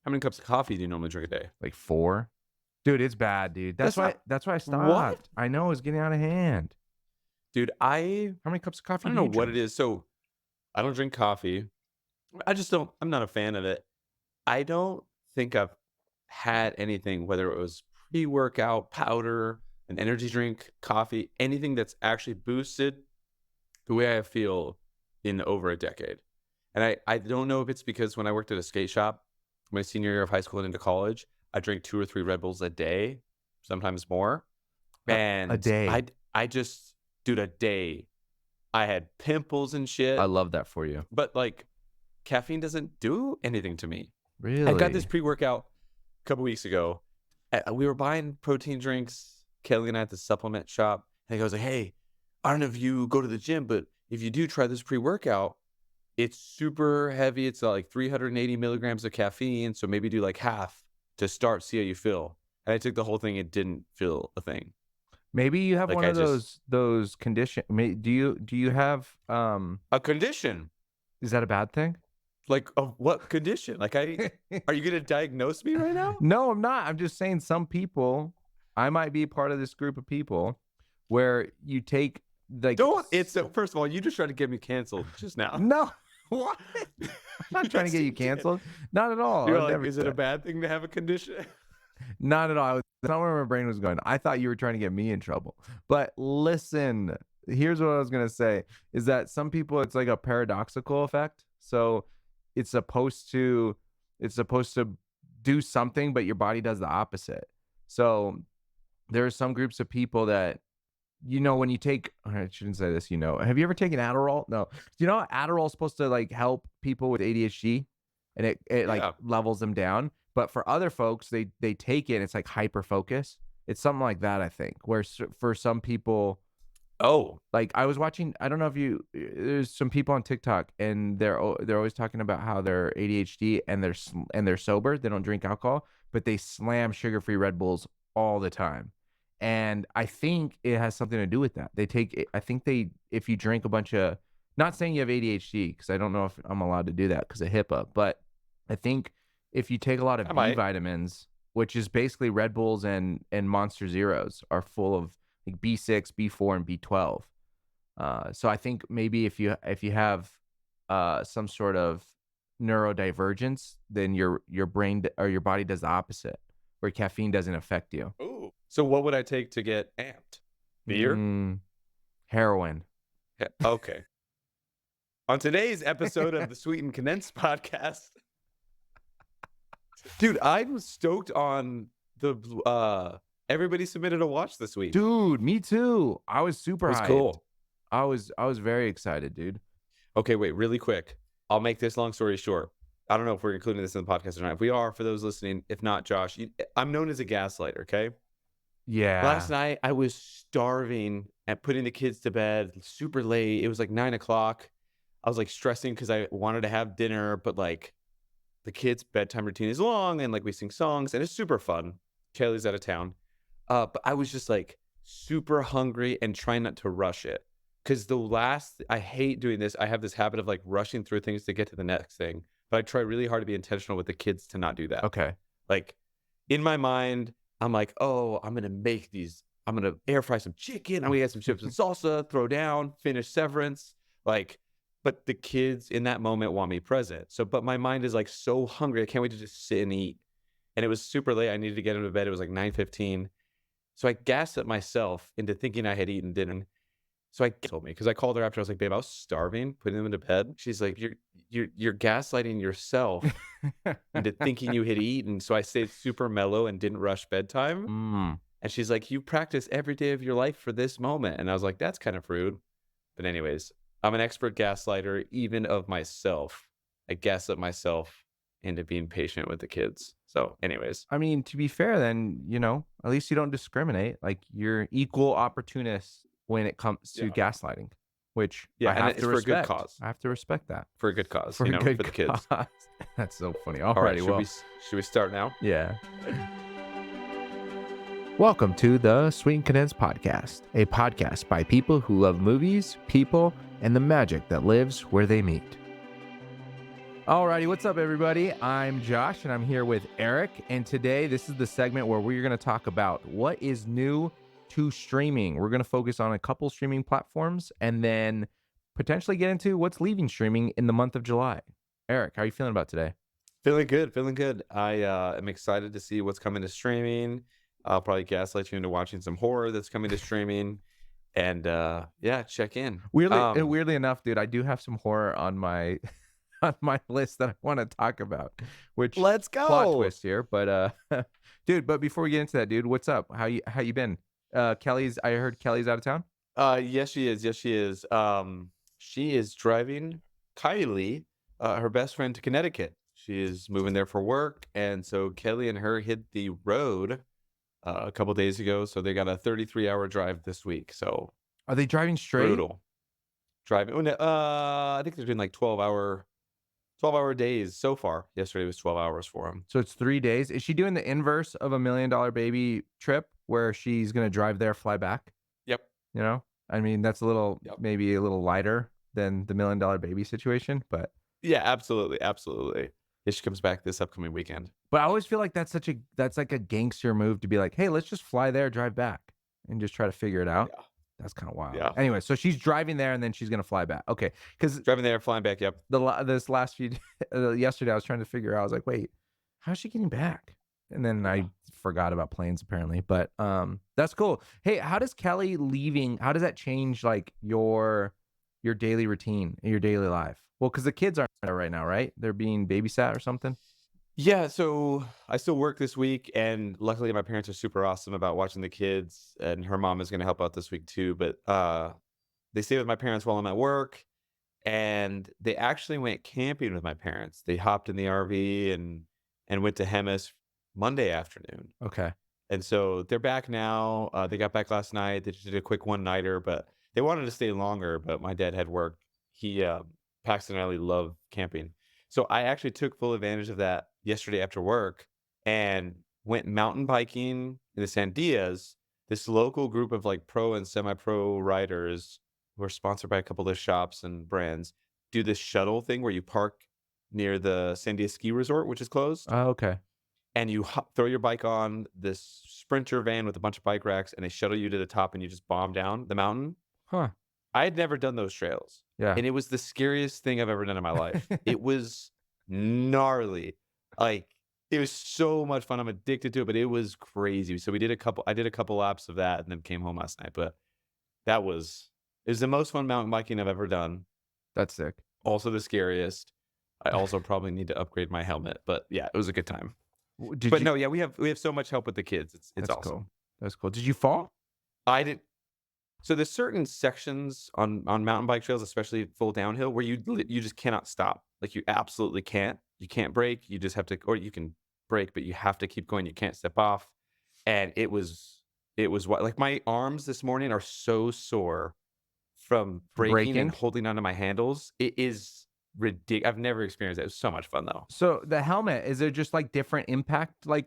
How many cups of coffee do you normally drink a day? Like 4. Dude, it's bad, dude. That's why I stopped. What? I know it's getting out of hand. Dude, How many cups of coffee I don't do know you what drink? it is. So I don't drink coffee. I'm not a fan of it. I don't think I've had anything, whether it was pre-workout, powder, an energy drink, coffee, anything that's actually boosted the way I feel in over a decade. And I don't know if it's because when I worked at a skate shop, my senior year of high school and into college, I drank 2 or 3 Red Bulls a day, sometimes more. A And day. I just, dude, a day. I had pimples and shit. I love that for you. But like, caffeine doesn't do anything to me. Really? I got this pre-workout a couple weeks ago. We were buying protein drinks, Kelly and I at the supplement shop. And I was like, hey, I don't know if you go to the gym, but if you do, try this pre-workout. It's super heavy. It's like 380 milligrams of caffeine. So maybe do like half to start, see how you feel. And I took the whole thing. It didn't feel a thing. Maybe you have Like one of those condition. Do you have a condition. Is that a bad thing? Like of what condition? Like are you going to diagnose me right now? No, I'm not. I'm just saying some people, I might be part of this group of people where you take like first of all, you just tried to get me canceled just now. No. What? I'm not trying to get you canceled. Not at all. You're like, is it a bad thing to have a condition? Not at all. That's not where my brain was going. I thought you were trying to get me in trouble. But listen, here's what I was going to say is that some people, it's like a paradoxical effect. So it's supposed to do something, but your body does the opposite. So there are some groups of people that, when you take, I shouldn't say this, have you ever taken Adderall? No. Do you know Adderall is supposed to like help people with ADHD and it like levels them down. But for other folks, they take it and it's like hyper focus. It's something like that, I think, where for some people, like I was watching, I don't know if there's some people on TikTok and they're always talking about how they're ADHD and they're sober. They don't drink alcohol, but they slam sugar-free Red Bulls all the time. And I think it has something to do with that. If you drink a bunch of, not saying you have ADHD, because I don't know if I'm allowed to do that because of HIPAA, but I think if you take a lot of B vitamins, which is basically Red Bulls and Monster Zeros are full of like B6, B4, and B12. So I think maybe if you have some sort of neurodivergence, then your brain or your body does the opposite, where caffeine doesn't affect you. Ooh. So what would I take to get amped? Beer? Heroin. Yeah, okay. On today's episode of the Sweet and Condensed podcast, dude, I was stoked on the everybody submitted a watch this week. Dude, me too. I was super hyped. It was cool. I was very excited, dude. Okay, wait, really quick. I'll make this long story short. I don't know if we're including this in the podcast or not. If we are, for those listening, if not, Josh, I'm known as a gaslighter, okay? Yeah. Last night, I was starving and putting the kids to bed super late. It was like 9 o'clock. I was like stressing because I wanted to have dinner, but like the kids' bedtime routine is long and like we sing songs and it's super fun. Kaylee's out of town. But I was just like super hungry and trying not to rush it. Because I hate doing this. I have this habit of like rushing through things to get to the next thing. But I try really hard to be intentional with the kids to not do that. Okay. Like in my mind, I'm like, oh, I'm going to make these. I'm going to air fry some chicken. I'm going to get some chips and salsa, throw down, finish Severance. Like, but the kids in that moment want me present. So, but my mind is like so hungry. I can't wait to just sit and eat. And it was super late. I needed to get him to bed. It was like 9:15. So I gaslit myself into thinking I had eaten dinner. So I told me, because I called her after. I was like, babe, I was starving, putting them into bed. She's like, you're gaslighting yourself into thinking you had eaten. So I stayed super mellow and didn't rush bedtime. And she's like, you practice every day of your life for this moment. And I was like, that's kind of rude. But anyways, I'm an expert gaslighter, even of myself. I gaslit myself into being patient with the kids. So anyways. I mean, to be fair, then, at least you don't discriminate. Like, you're equal opportunists when it comes to gaslighting, which I have to respect. For a good cause. I have to respect that. For a good cause, for the kids. That's so funny. All right, should we start now? Yeah. Welcome to the Sweet and Condensed podcast, a podcast by people who love movies, people, and the magic that lives where they meet. Alrighty, what's up, everybody? I'm Josh, and I'm here with Eric. And today, this is the segment where we're going to talk about what is new to streaming. We're going to focus on a couple streaming platforms and then potentially get into what's leaving streaming in the month of July. Eric, how are you feeling about today? Feeling good, feeling good. I am excited to see what's coming to streaming. I'll probably gaslight you into watching some horror that's coming to streaming, and yeah, check in. Weirdly enough, dude, I do have some horror on my on my list that I want to talk about. Which Let's plot go. twist here, but dude. But before we get into that, dude, what's up? How you been? I heard Kelly's out of town. Yes, she is. Yes, she is. She is driving Kylie, her best friend, to Connecticut. She is moving there for work, and so Kelly and her hit the road a couple days ago. So they got a 33-hour drive this week. So Are they driving straight? brutal driving. Oh, no, I think they're doing like 12-hour days so far. Yesterday was 12 hours for them. So it's 3 days. Is she doing the inverse of $1 Million Baby trip where she's going to drive there, fly back? Yep. You know, I mean, that's maybe a little lighter than the $1 Million Baby situation, but Yeah, absolutely. Absolutely. Yeah, she comes back this upcoming weekend. I always feel like that's like a gangster move to be like, hey, let's just fly there, drive back and just try to figure it out. Yeah. That's kind of wild. Yeah. Anyway, so she's driving there and then she's going to fly back. Okay. Because Driving there, flying back. Yep. this last few yesterday I was trying to figure out, I was like, wait, how's she getting back? And then I forgot about planes apparently, but that's cool. Hey, how does Kelly leaving, how does that change like your daily routine, your daily life? Well, because the kids aren't there right now, right? They're being babysat or something. Yeah, so I still work this week, and luckily my parents are super awesome about watching the kids, and her mom is going to help out this week too. But they stay with my parents while I'm at work, and they actually went camping with my parents. They hopped in the RV and went to Hemis Monday afternoon. Okay. And so they're back now. They got back last night. They just did a quick one-nighter, but they wanted to stay longer, but my dad had work. Paxton and I love camping. So I actually took full advantage of that yesterday after work and went mountain biking in the Sandias. This local group of like pro and semi-pro riders who are sponsored by a couple of shops and brands do this shuttle thing where you park near the Sandia ski resort, which is closed. Oh, okay. And you throw your bike on this Sprinter van with a bunch of bike racks, and they shuttle you to the top, and you just bomb down the mountain. Huh. I had never done those trails. Yeah. And it was the scariest thing I've ever done in my life. It was gnarly. Like, it was so much fun. I'm addicted to it, but it was crazy. So I did a couple laps of that and then came home last night. But it was the most fun mountain biking I've ever done. That's sick. Also the scariest. I also probably need to upgrade my helmet. But yeah, it was a good time. No, yeah, we have so much help with the kids. It's awesome. Cool. That's cool. Did you fall? I did. So there's certain sections on mountain bike trails, especially full downhill, where you just cannot stop. Like you absolutely can't. You can't brake. You just have to, or you can brake, but you have to keep going. You can't step off. And it was like my arms this morning are so sore from braking and holding onto my handles. It is ridiculous. I've never experienced that. It was so much fun though. So the helmet, is there just like different impact? What's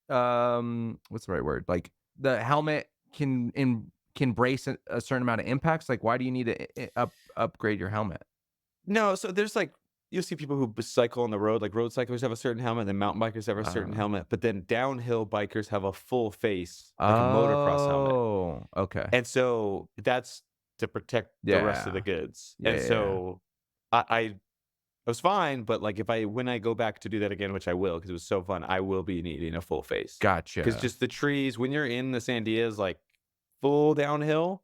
the right word? Like the helmet can brace a certain amount of impacts. Like, why do you need to upgrade your helmet? No, so there's like, you'll see people who cycle on the road, like road cyclists have a certain helmet, then mountain bikers have a certain helmet, but then downhill bikers have a full face, like a motocross helmet. Oh, okay. And so that's to protect the rest of the goods. So I was fine, but like when I go back to do that again, which I will, because it was so fun, I will be needing a full face. Gotcha. Because just the trees, when you're in the Sandias, like full downhill,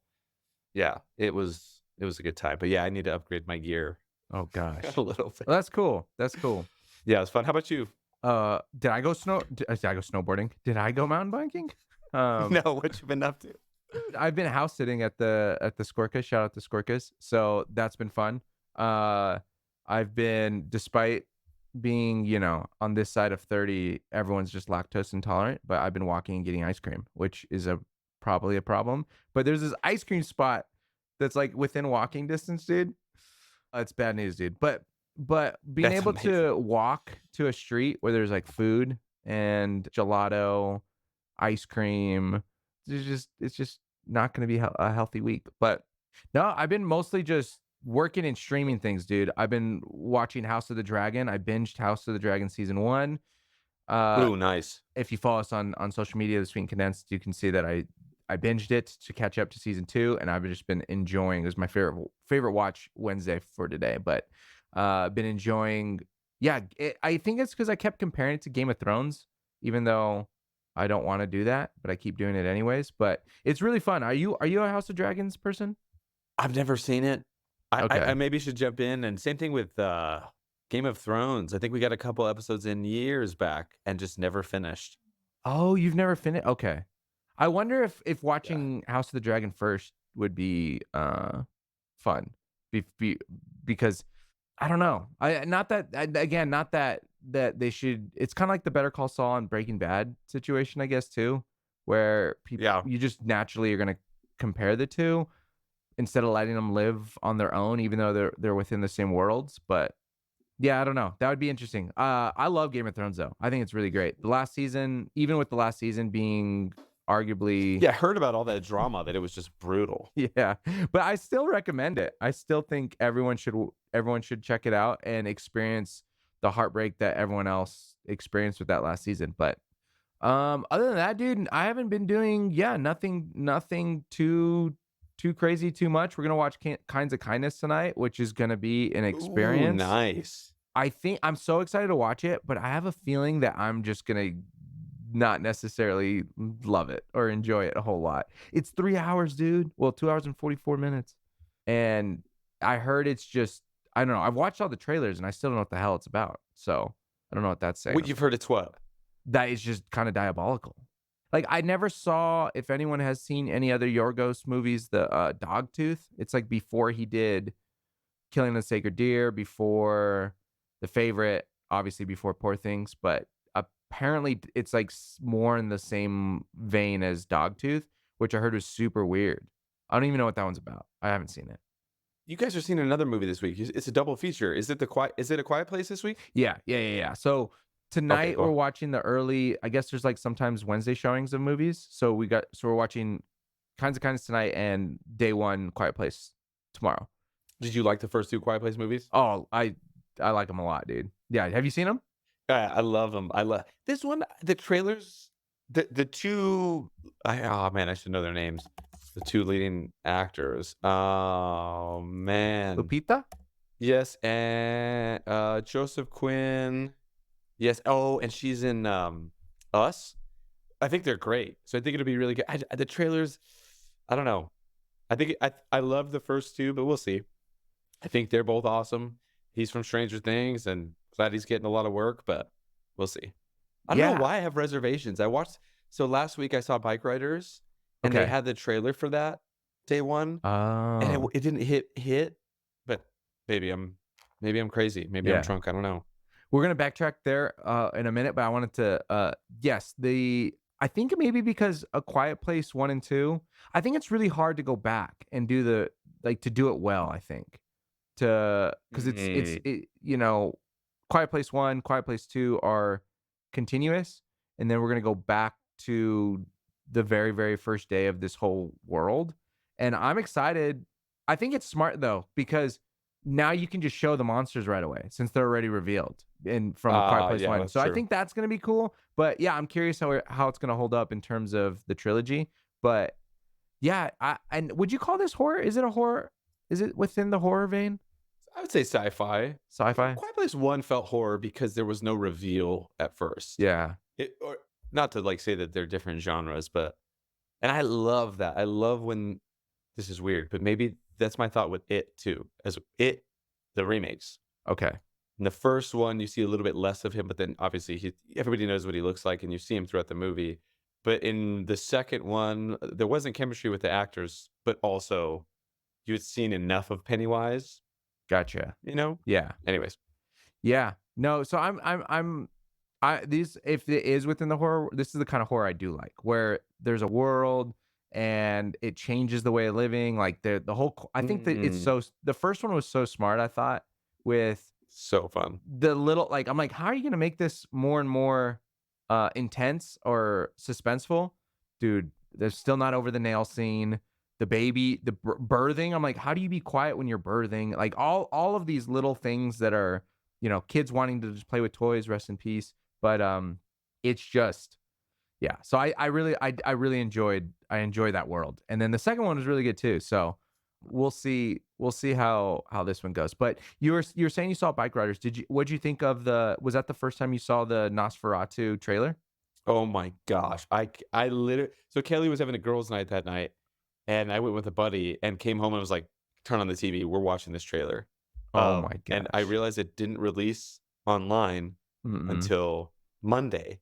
yeah, it was a good time. But yeah, I need to upgrade my gear. Oh gosh, a little bit. Well, that's cool. That's cool. Yeah, it was fun. How about you? Did I go snowboarding? Did I go mountain biking? No, what you been up to? I've been house sitting at the Skorkas. Shout out to Skorkas. So that's been fun. I've been, despite being, on this side of 30, everyone's just lactose intolerant, but I've been walking and getting ice cream, which is probably a problem. But there's this ice cream spot that's like within walking distance, dude. It's bad news, dude. But being able to walk to a street where there's like food and gelato, ice cream, it's just not going to be a healthy week. But no, I've been mostly just working and streaming things, dude. I've been watching House of the Dragon. I binged House of the Dragon season 1. Ooh, nice. If you follow us on social media, The Sweet and Condensed, you can see that I binged it to catch up to season 2, and I've just been enjoying. It was my favorite watch Wednesday for today, but been enjoying. Yeah, I think it's because I kept comparing it to Game of Thrones, even though I don't want to do that, but I keep doing it anyways. But it's really fun. Are you a House of Dragons person? I've never seen it. I Okay. maybe should jump in, and same thing with Game of Thrones. I think we got a couple episodes in years back and just never finished. Oh, you've never finished? Okay. I wonder if Yeah. watching House of the Dragon first would be fun. Because I don't know. Not that they should. It's kind of like the Better Call Saul and Breaking Bad situation, I guess, too, where people Yeah. you just naturally are gonna compare the two instead of letting them live on their own, even though they're within the same worlds. But yeah, I don't know. That would be interesting. I love Game of Thrones though. I think it's really great. The last season, even with the last season being arguably Yeah, I heard about all that drama, that it was just brutal. yeah, but I still recommend it. I still think everyone should check it out and experience the heartbreak that everyone else experienced with that last season. But other than that, dude, I haven't been doing nothing too crazy, too much. We're gonna watch Kinds of Kindness tonight, which is gonna be an Ooh, experience. nice. I think I'm so excited to watch it, but I have a feeling that I'm just gonna not necessarily love it or enjoy it a whole lot. It's 3 hours, dude. Well, 2 hours and 44 minutes. And I heard it's just, I don't know. I've watched all the trailers and I still don't know what the hell it's about. So I don't know what that's saying. What you've heard, it's what? That is just kind of diabolical. Like, I never saw, if anyone has seen any other Yorgos movies, the Dogtooth. It's like before he did Killing the Sacred Deer, before The Favorite, obviously before Poor Things, but apparently it's like more in the same vein as Dogtooth, which I heard was super weird. I don't even know what that one's about. I haven't seen it. You guys are seeing another movie this week. It's a double feature. Is it a Quiet Place this week? Yeah. So tonight cool. we're watching the early, I guess there's like sometimes Wednesday showings of movies. So we're watching Kinds of Kindness tonight and day 1 Quiet Place tomorrow. Did you like the first 2 Quiet Place movies? Oh, I like them a lot, dude. Yeah. Have you seen them? I love them. I love this one. The trailers, the two. Oh man, I should know their names. The 2 leading actors. Oh man. Lupita? Yes, and Joseph Quinn. Yes. Oh, and she's in Us. I think they're great. So I think it'll be really good. The trailers, I don't know. I think I love the first 2, but we'll see. I think they're both awesome. He's from Stranger Things, and glad he's getting a lot of work, but we'll see. I don't know why I have reservations. So last week I saw Bike Riders, and they had the trailer for that day 1, and it didn't hit, but maybe I'm crazy. Maybe I'm drunk. I don't know. We're gonna backtrack there in a minute, but I wanted to I think maybe because A Quiet Place 1 and 2, I think it's really hard to go back and do to do it well, I think. Because it's Quiet Place 1, Quiet Place 2 are continuous, and then we're gonna go back to the very, very first day of this whole world. And I'm excited. I think it's smart though, because now you can just show the monsters right away since they're already revealed from Quiet Place 1. So I think that's gonna be cool. But yeah, I'm curious how it's gonna hold up in terms of the trilogy. But yeah, and would you call this horror? Is it a horror? Is it within the horror vein? I would say sci-fi. Sci-fi? Quiet Place 1 felt horror because there was no reveal at first. Yeah. Or not to like say that they're different genres, but and I love that. I love when this is weird, but maybe that's my thought with It too. As It, the remakes. Okay. In the first one, you see a little bit less of him, but then obviously everybody knows what he looks like, and you see him throughout the movie. But in the second one, there wasn't chemistry with the actors, but also you had seen enough of Pennywise. Gotcha. Yeah. Anyways. Yeah. No, so if it is within the horror, this is the kind of horror I do like, where there's a world and it changes the way of living. Like the whole, I think that the first one was so smart, I thought, with so fun. The little, like, I'm like, how are you going to make this more and more intense or suspenseful? Dude, they're still not over the nail scene. the baby, the birthing. I'm like, how do you be quiet when you're birthing? Like all of these little things that are, kids wanting to just play with toys, rest in peace. But it's just, yeah. So I really enjoyed that world. And then the second one was really good too. So we'll see how this one goes. But you're saying you saw Bike Riders. What'd you think of was that the first time you saw the NOSFERATU trailer? Oh my gosh. I literally, so Kelly was having a girls' night that night, and I went with a buddy and came home and was like, turn on the TV. We're watching this trailer. Oh my And I gosh. realized it didn't release online Mm-mm. until Monday.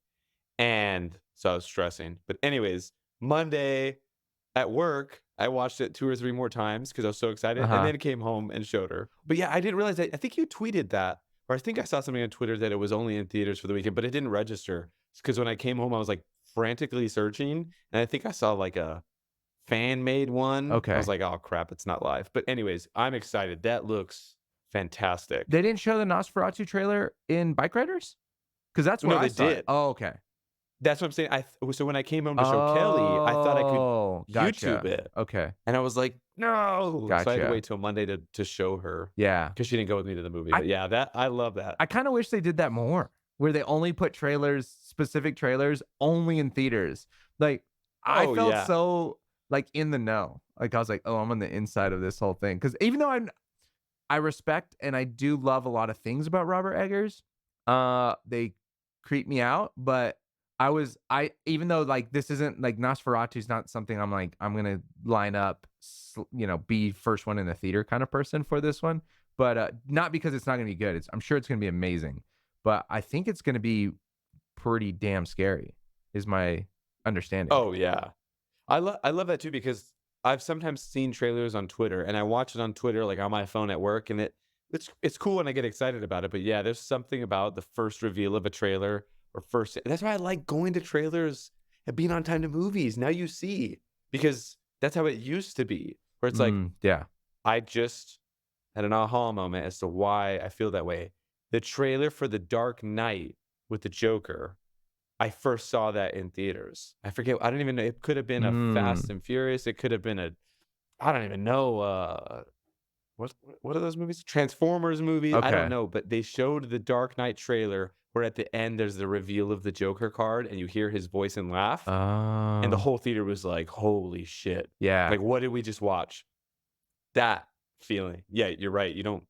And so I was stressing. But anyways, Monday at work, I watched it 2 or 3 more times because I was so excited, and Uh-huh. then came home and showed her. But yeah, I didn't realize that. I think you tweeted that, or I think I saw something on Twitter that it was only in theaters for the weekend, but it didn't register. Because when I came home, I was like frantically searching, and I think I saw like a fan made one. I was Okay. like, oh crap, it's not live. But anyways, I'm excited. That looks fantastic. They didn't show the NOSFERATU trailer in Bike Riders? Because that's where No, I they saw it. did. Oh, okay. That's what I'm saying. So when I came home to show Kelly, I thought I could Oh, YouTube gotcha. it. Okay. And I was like, no. So I had to Gotcha. wait till Monday to show her Yeah. because she didn't go with me to the movie. I But yeah, I love that. I kind of wish they did that more, where they only put specific trailers only in theaters. Like I Oh felt yeah. so like in the know. Like I was like, "Oh, I'm on the inside of this whole thing." Cuz even though I respect and I do love a lot of things about Robert Eggers, they creep me out, but I even though like this isn't like Nosferatu's not something I'm like I'm going to line up, be first one in the theater kind of person for this one. But not because it's not going to be good. I'm sure it's going to be amazing. But I think it's going to be pretty damn scary, is my understanding. Oh yeah. I love that too because I've sometimes seen trailers on Twitter and I watch it on Twitter like on my phone at work, and it's cool and I get excited about it. But yeah, there's something about the first reveal of a trailer or first, that's why I like going to trailers and being on time to movies. Now you see, because that's how it used to be, where it's like Yeah. I just had an aha moment as to why I feel that way. The trailer for The Dark Knight with the Joker, I first saw that in theaters. I forget. I don't even know. It could have been a Fast and Furious. It could have been I don't even know. What are those movies? Transformers movies. I don't Okay. know. But they showed the Dark Knight trailer where at the end there's the reveal of the Joker card and you hear his voice and laugh. And the Oh. whole theater was like, holy shit. Yeah. Like, what did we just watch? That feeling. Yeah, you're right. You don't.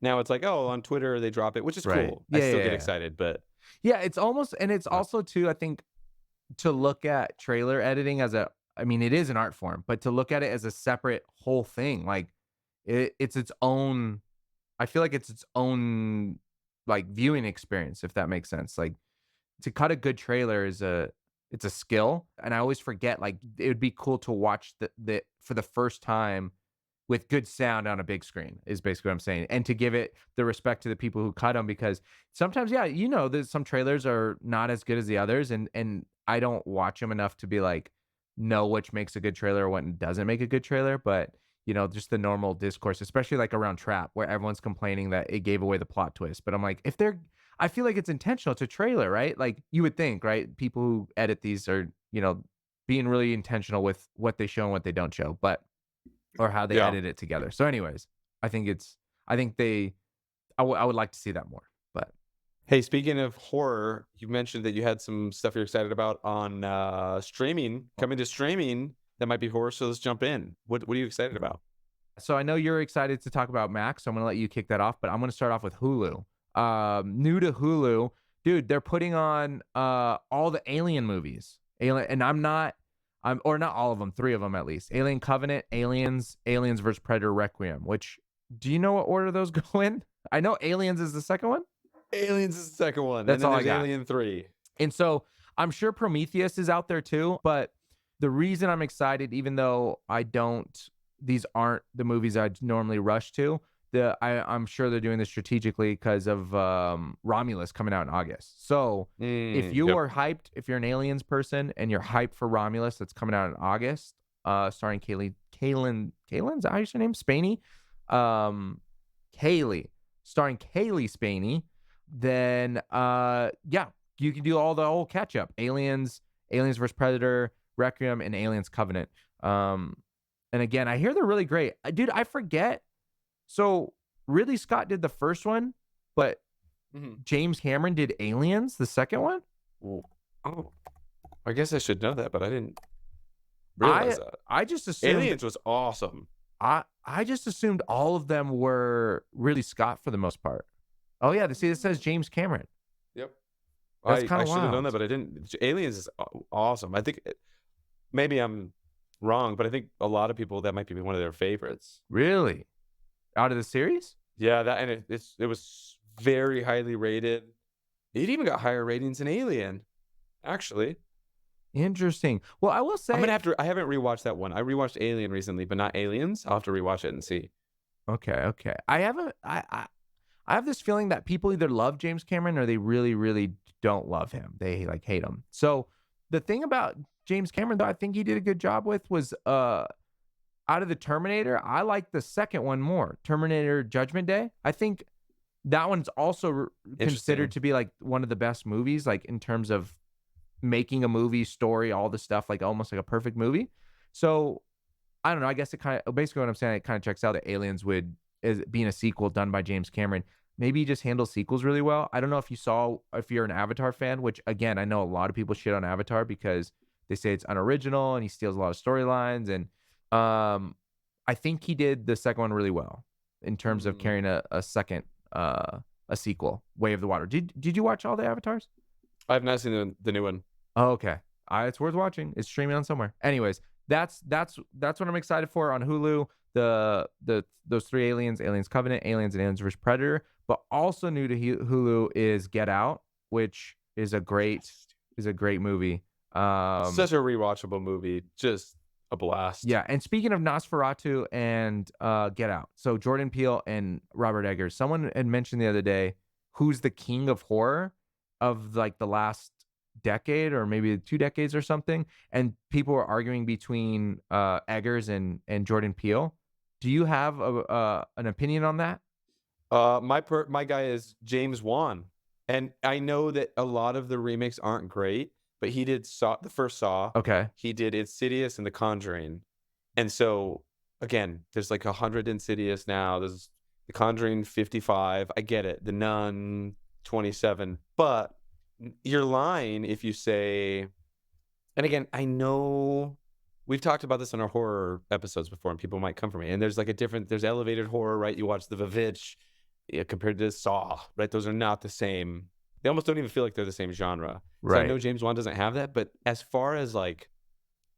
Now it's like, oh, on Twitter they drop it, which is Right. cool. I Yeah, still yeah, get yeah. excited, but Yeah, it's almost and it's uh, also too, I think, to look at trailer editing I mean, it is an art form, but to look at it as a separate whole thing, like it's its own, I feel like it's its own like viewing experience, if that makes sense. Like to cut a good trailer it's a skill. And I always forget, like it would be cool to watch the for the first time with good sound on a big screen is basically what I'm saying. And to give it the respect to the people who cut them, because sometimes, yeah, there's some trailers are not as good as the others. And I don't watch them enough to be like, know which makes a good trailer or what doesn't make a good trailer. But, just the normal discourse, especially like around Trap, where everyone's complaining that it gave away the plot twist. But I'm like, I feel like it's intentional. It's a trailer, right? Like you would think, right? People who edit these are, being really intentional with what they show and what they don't show. But or how they yeah. edit it together. So anyways, I think I think I would like to see that more. But Hey, speaking of horror, you mentioned that you had some stuff you're excited about on streaming, coming to streaming that might be horror. So let's jump in. What are you excited about? so I know you're excited to talk about Max, so I'm gonna let you kick that off, but I'm gonna start off with Hulu. New to Hulu, dude, they're putting on all the Alien movies. Alien, and or not all of them, 3 of them at least. Alien Covenant, Aliens vs Predator Requiem, which do you know what order those go in? I know Aliens is the second one. Aliens is the second one, and That's then all I there's got. Alien 3. And so I'm sure Prometheus is out there too, but the reason I'm excited, even though these aren't the movies I'd normally rush to, I'm sure they're doing this strategically because of Romulus coming out in August. So if you Yep. are hyped, if you're an Aliens person and you're hyped for Romulus that's coming out in August, starring Kaylin's that how you say her name? Spaney? Kaylee, starring Kaylee Spaney, then yeah, you can do all the whole catch up. Aliens vs Predator, Requiem, and Aliens Covenant. And again, I hear they're really great. Dude, I forget. So Ridley Scott did the first one, but James Cameron did Aliens, the second one. Oh, I guess I should know that, but I didn't realize that. I just assumed Aliens was awesome. I just assumed all of them were Ridley Scott for the most part. Oh yeah, see, it says James Cameron. Yep. That's I kind of should have known wild. that, but I didn't. Aliens is awesome. I think maybe I'm wrong, but I think a lot of people that might be one of their favorites. Really? Out of the series? Yeah, that and it was very highly rated. It even got higher ratings than Alien, actually. Interesting. Well, I will say I'm gonna have to. I haven't rewatched that one. I rewatched Alien recently, but not Aliens. I'll have to rewatch it and see. Okay. I have this feeling that people either love James Cameron or they really, really don't love him. They like hate him. So the thing about James Cameron, though, I think he did a good job with was out of the Terminator, I like the second one more. Terminator Judgment Day. I think that one's also considered to be like one of the best movies, like in terms of making a movie, story, all the stuff, like almost like a perfect movie. So I don't know. I guess it kind of basically what I'm saying, it kind of checks out that Aliens would, as being a sequel done by James Cameron, maybe he just handles sequels really well. I don't know if if you're an Avatar fan, which again, I know a lot of people shit on Avatar because they say it's unoriginal and he steals a lot of storylines. And I think he did the second one really well in terms of carrying a second, a sequel, Way of the Water. Did you watch all the Avatars? I have not seen the new one. Oh, okay. It's worth watching. It's streaming on somewhere. Anyways, that's what I'm excited for on Hulu. Those three Aliens, Aliens Covenant, Aliens, and Aliens vs Predator. But also new to Hulu is Get Out, which is a great movie. Such a rewatchable movie, just a blast. Yeah, and speaking of NOSFERATU and Get Out, so Jordan Peele and Robert Eggers. Someone had mentioned the other day who's the king of horror of like the last decade or maybe 2 decades or something, and people were arguing between Eggers and Jordan Peele. Do you have an opinion on that? My guy is James Wan, and I know that a lot of the remakes aren't great, but he did the first Saw. Okay. He did Insidious and The Conjuring, and so again, there's like 100 Insidious now. There's The Conjuring 55. I get it. The Nun 27, but you're lying if you say, and again, I know we've talked about this on our horror episodes before, and people might come for me. And there's like there's elevated horror, right? You watch The Vivitch compared to Saw, right? Those are not the same. They almost don't even feel like they're the same genre. Right. So I know James Wan doesn't have that, but as far as like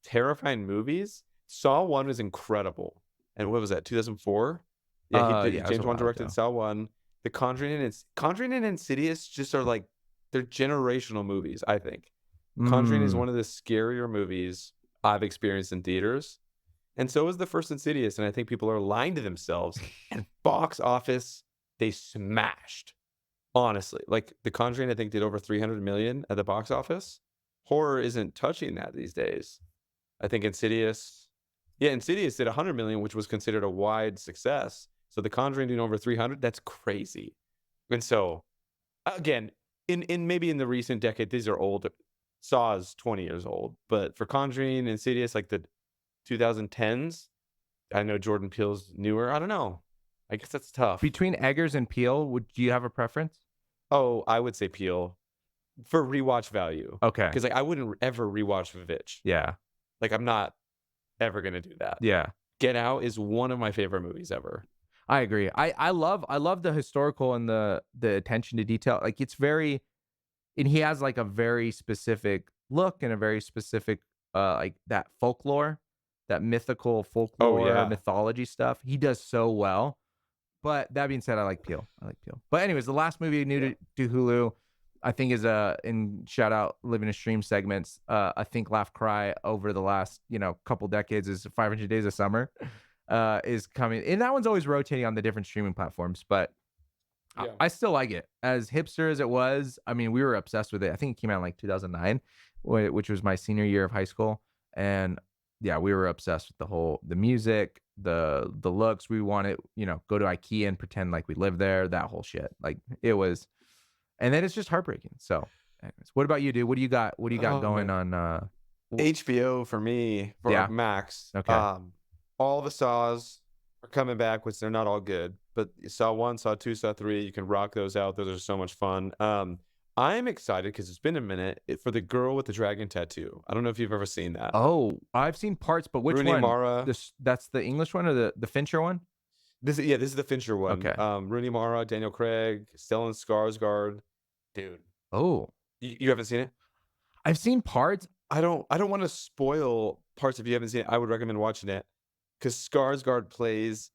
terrifying movies, Saw 1 was incredible. And what was that, 2004? Yeah, he did. James Wan directed Saw 1. The Conjuring and Insidious just are like, they're generational movies, I think. Conjuring is one of the scarier movies I've experienced in theaters. And so is the first Insidious. And I think people are lying to themselves. And box office, they smashed. Honestly. Like The Conjuring, I think, did over 300 million at the box office. Horror isn't touching that these days. I think Insidious did 100 million, which was considered a wide success. So The Conjuring doing over 300, that's crazy. And so, again, in maybe in the recent decade, these are old. Saw is 20 years old, but for Conjuring, Insidious, like the 2010s, I know Jordan Peele's newer. I don't know. I guess that's tough. Between Eggers and Peele, do you have a preference? Oh, I would say Peele for rewatch value. Okay. Because like I wouldn't ever rewatch Vivitch. Yeah. Like I'm not ever gonna do that. Yeah. Get Out is one of my favorite movies ever. I agree. I love the historical and the attention to detail. Like it's very, and he has like a very specific look and a very specific like that folklore, that mythical folklore, mythology stuff. He does so well. But that being said, I like Peele. But anyways, the last movie new to Hulu, I think is in shout out Living a Stream segments. I think Laugh Cry over the last couple decades is 500 Days of Summer. Is coming, and that one's always rotating on the different streaming platforms, but I still like it. As hipster as it was, I mean, we were obsessed with it. I think it came out in like 2009, which was my senior year of high school, and yeah, we were obsessed with the music, the looks. We wanted, go to IKEA and pretend like we lived there. That whole shit, like it was, and then it's just heartbreaking. So, anyways, what about you, dude? What do you got? What do you got going on? HBO for me, for Max. Okay. all the Saws are coming back, which they're not all good, but Saw 1, Saw 2, Saw 3, you can rock those out. Those are so much fun. I'm excited because it's been a minute for the girl with the dragon tattoo. I don't know if you've ever seen that. Oh, I've seen parts, but which Rooney one? Mara. That's the English one or the Fincher one? This is the Fincher one. Okay. Rooney Mara, Daniel Craig, Stellan Skarsgård. Dude, Oh, you haven't seen it? I've seen parts. I don't want to spoil parts if you haven't seen it. I would recommend watching it because Skarsgård plays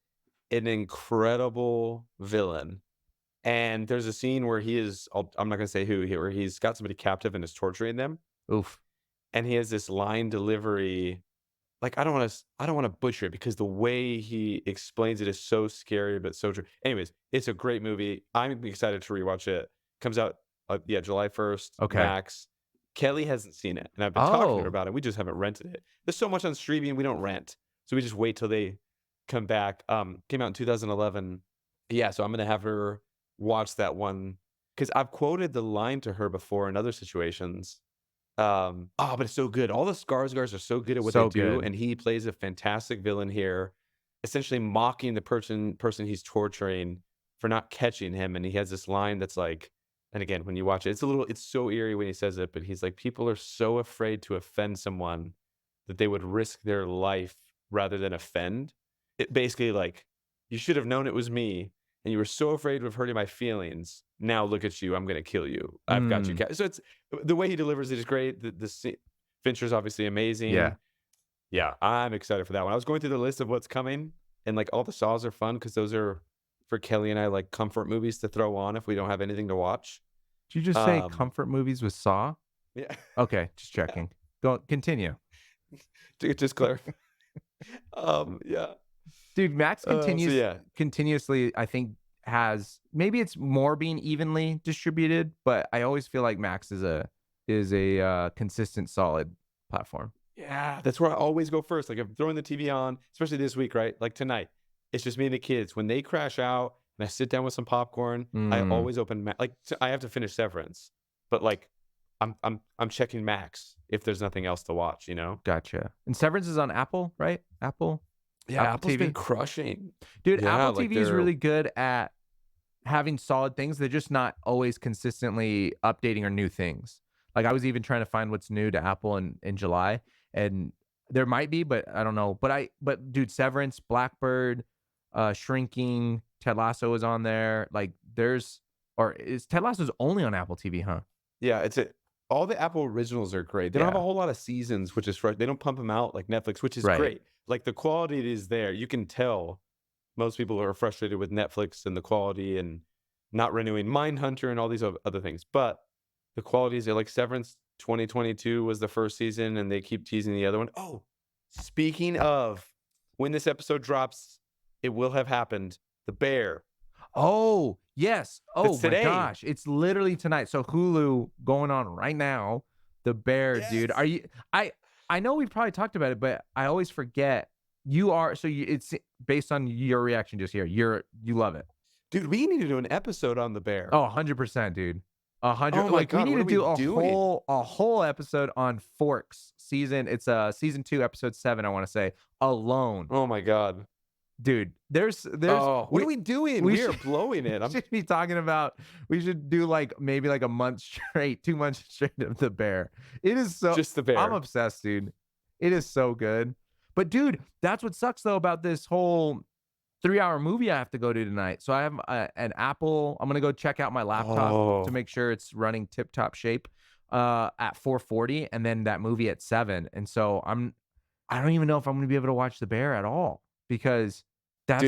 an incredible villain. And there's a scene where I'm not going to say who, where he's got somebody captive and is torturing them. Oof. And he has this line delivery. Like, I don't want to butcher it because the way he explains it is so scary, but so true. Anyways, it's a great movie. I'm excited to rewatch it. Comes out, July 1st. Okay. Max. Kelly hasn't seen it, and I've been talking to her Oh. about it. We just haven't rented it. There's so much on streaming, we don't rent. So we just wait till they come back. Came out in 2011. Yeah, so I'm going to have her watch that one because I've quoted the line to her before in other situations. But it's so good. All the Skarsgårds are so good at what So they do, good. and he plays a fantastic villain here, essentially mocking the person he's torturing for not catching him. And he has this line that's like, and again, when you watch it, it's so eerie when he says it, but he's like, people are so afraid to offend someone that they would risk their life rather than offend. It basically like, you should have known it was me, and you were so afraid of hurting my feelings. Now look at you. I'm going to kill you. I've got you. So it's the way he delivers it is great. Fincher's obviously amazing. Yeah. I'm excited for that one. I was going through the list of what's coming, and like all the Saws are fun because those are for Kelly and I like comfort movies to throw on if we don't have anything to watch. Did you just say comfort movies with Saw? Yeah. Okay, just checking. Go continue. Just clarify. Yeah. Dude, Max yeah. continuously, I think, has, maybe it's more being evenly distributed, but I always feel like Max is a consistent, solid platform. Yeah, that's where I always go first. Like, I'm throwing the TV on, especially this week, right? Like tonight, it's just me and the kids. When they crash out and I sit down with some popcorn, I always open I have to finish Severance, but like, I'm checking Max if there's nothing else to watch. You know? Gotcha. And Severance is on Apple, right? Apple. Yeah, Apple Apple's TV. been crushing. Dude, Yeah, Apple like TV is really good at having solid things. They're just not always consistently updating or new things. Like, I was even trying to find what's new to Apple in July, and there might be, but I don't know. But dude, Severance, Blackbird, Shrinking, Ted Lasso is on there. Like, is Ted Lasso's only on Apple TV, huh? Yeah, all the Apple originals are great. They don't have a whole lot of seasons, which is fresh. They don't pump them out like Netflix, which is great. Like, the quality is there. You can tell most people are frustrated with Netflix and the quality and not renewing Mindhunter and all these other things. But the quality is there. Like, Severance 2022 was the first season, and they keep teasing the other one. Oh, speaking of, when this episode drops, it will have happened. The Bear. Oh, yes. Oh, my today. gosh. It's literally tonight. So Hulu going on right now. The Bear, dude. Are you I know we've probably talked about it, but I always forget. It's based on your reaction just here. You love it. Dude, we need to do an episode on The Bear. Oh, 100%, dude. 100. Oh my like, God, we need what to are we do doing? a whole episode on Forks season. It's season 2, episode 7, I want to say. Alone. Oh my God. Dude, there's what are we doing? We are blowing it. Should be talking about, we should do maybe a month straight, 2 months straight of The Bear. It is so, just The Bear. I'm obsessed, dude. It is so good. But dude, that's what sucks though about this whole 3-hour movie I have to go to tonight. So I have an Apple. I'm gonna go check out my laptop to make sure it's running tip top shape at 4:40, and then that movie at 7. And so I don't even know if I'm gonna be able to watch The Bear at all, because that's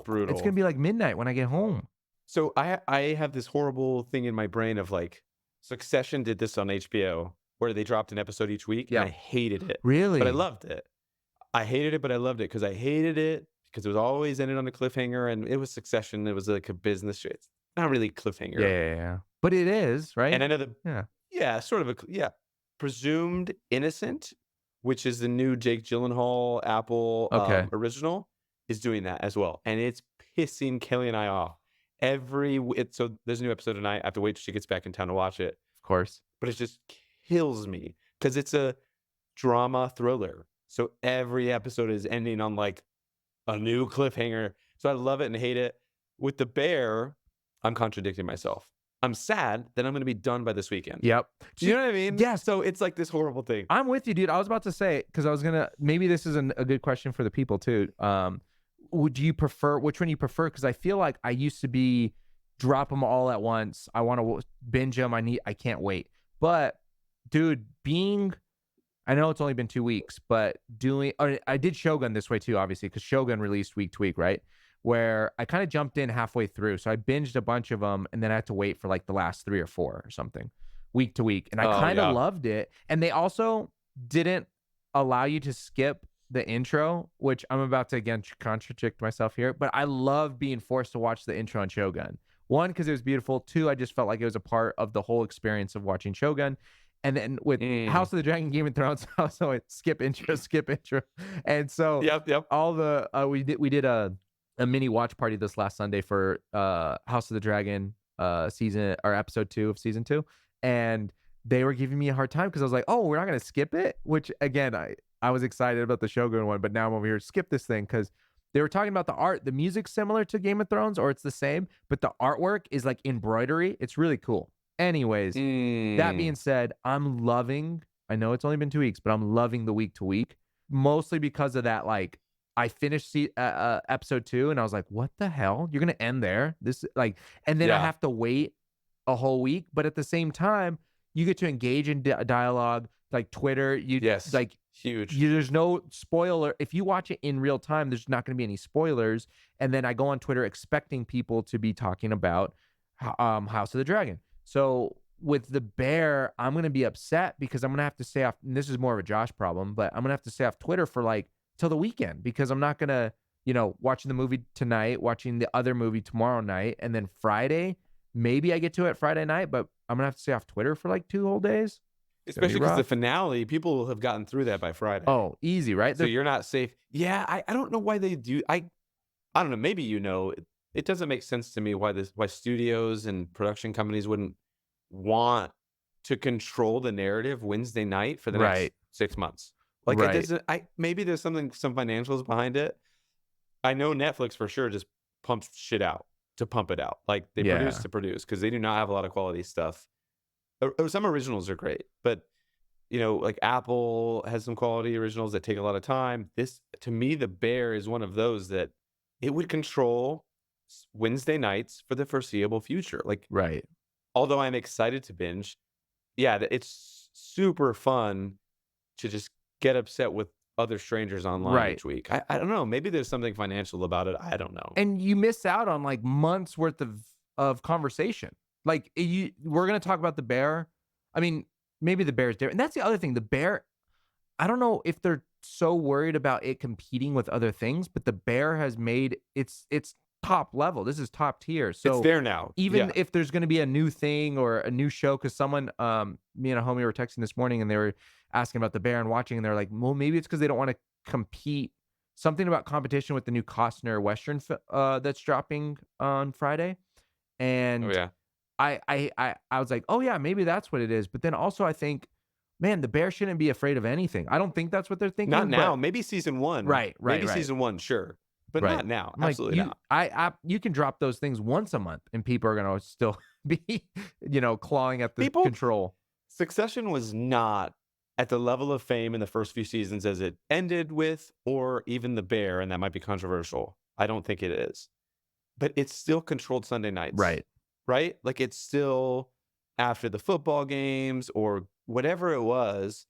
brutal. It's gonna be like midnight when I get home. So I have this horrible thing in my brain of like, Succession did this on HBO where they dropped an episode each week. Yeah. And I hated it. Really? But I loved it. I hated it, but I loved it because I hated it because it was always ended on a cliffhanger, and it was Succession. It was like a business shit. It's not really a cliffhanger. Yeah. But it is, right? And I know sort of Presumed Innocent, which is the new Jake Gyllenhaal Apple original, is doing that as well. And it's pissing Kelly and I off. So there's a new episode tonight. I have to wait till she gets back in town to watch it. Of course. But it just kills me because it's a drama thriller. So every episode is ending on like a new cliffhanger. So I love it and hate it. With The Bear, I'm contradicting myself. I'm sad that I'm going to be done by this weekend. Yep. You know what I mean? Yes. So it's like this horrible thing. I'm with you, dude. I was about to say, because I was gonna, maybe this is a good question for the people too. Would you prefer, which one you prefer? Because I feel like I used to be drop them all at once. I want to binge them. I can't wait. But dude, I know it's only been 2 weeks, but I did Shogun this way too, obviously, because Shogun released week to week, right? Where I kind of jumped in halfway through. So I binged a bunch of them and then I had to wait for like the last 3 or 4 or something, week to week. And I kind of loved it. And they also didn't allow you to skip the intro, which I'm about to again contradict myself here, but I love being forced to watch the intro on Shogun. 1, because it was beautiful. 2, I just felt like it was a part of the whole experience of watching Shogun. And then with House of the Dragon, Game of Thrones, also skip intro. And so all the we did a mini watch party this last Sunday for House of the Dragon season, or episode 2 of season 2, and they were giving me a hard time because I was like, oh, we're not gonna skip it, which again I was excited about the Shogun one, but now I'm over here skip this thing because they were talking about the art. The music's similar to Game of Thrones, or it's the same, but the artwork is like embroidery. It's really cool. Anyways, that being said, I'm loving, I know it's only been 2 weeks, but I'm loving the week to week, mostly because of that. Like, I finished episode 2 and I was like, what the hell? You're going to end there? And then I have to wait a whole week. But at the same time, you get to engage in dialogue, like Twitter. Like, huge. There's no spoiler. If you watch it in real time, there's not going to be any spoilers. And then I go on Twitter expecting people to be talking about House of the Dragon. So with The Bear, I'm going to be upset because I'm going to have to stay off. And this is more of a Josh problem, but I'm going to have to stay off Twitter for like till the weekend because I'm not going to, watching the movie tonight, watching the other movie tomorrow night. And then Friday, maybe I get to it Friday night, but I'm going to have to stay off Twitter for like 2 whole days. Especially because the finale, people will have gotten through that by Friday. Oh, easy, right? So you're not safe. Yeah, I don't know why they do. I don't know. Maybe it doesn't make sense to me why studios and production companies wouldn't want to control the narrative Wednesday night for the next 6 months. Like, maybe there's some financials behind it. I know Netflix for sure just pumps shit out to pump it out. Like, they produce to produce because they do not have a lot of quality stuff. Some originals are great, but like Apple has some quality originals that take a lot of time. This, to me, The Bear is one of those that it would control Wednesday nights for the foreseeable future. Like, although I'm excited to binge, it's super fun to just get upset with other strangers online each week. I don't know. Maybe there's something financial about it. I don't know. And you miss out on like months worth of conversation. Like, we're going to talk about The Bear. I mean, maybe The Bear is different. And that's the other thing. The Bear, I don't know if they're so worried about it competing with other things, but The Bear has made it's top level. This is top tier. So it's there now. Even if there's going to be a new thing or a new show, because someone, me and a homie were texting this morning and they were asking about The Bear and watching, and they're like, well, maybe it's because they don't want to compete. Something about competition with the new Costner Western that's dropping on Friday. And I was like, oh yeah, maybe that's what it is. But then also I think, man, The Bear shouldn't be afraid of anything. I don't think that's what they're thinking. Not now. Maybe season 1. Maybe season 1, sure. But not now. Absolutely not. You can drop those things once a month and people are going to still be, clawing at the control. Succession was not at the level of fame in the first few seasons as it ended with, or even The Bear, and that might be controversial. I don't think it is. But it's still controlled Sunday nights. Right? Like, it's still after the football games or whatever it was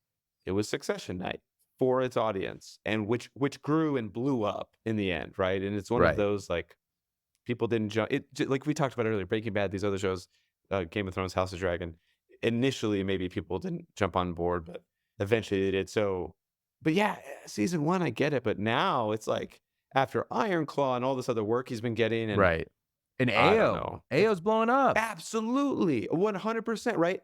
Succession night for its audience, and which grew and blew up in the end, right? And it's one of those, like, people didn't jump. Like we talked about earlier, Breaking Bad, these other shows, Game of Thrones, House of Dragon. Initially, maybe people didn't jump on board, but eventually they did. So, but yeah, season 1, I get it. But now it's like after Iron Claw and all this other work he's been getting, and and AO's blowing up. Absolutely, 100%, right?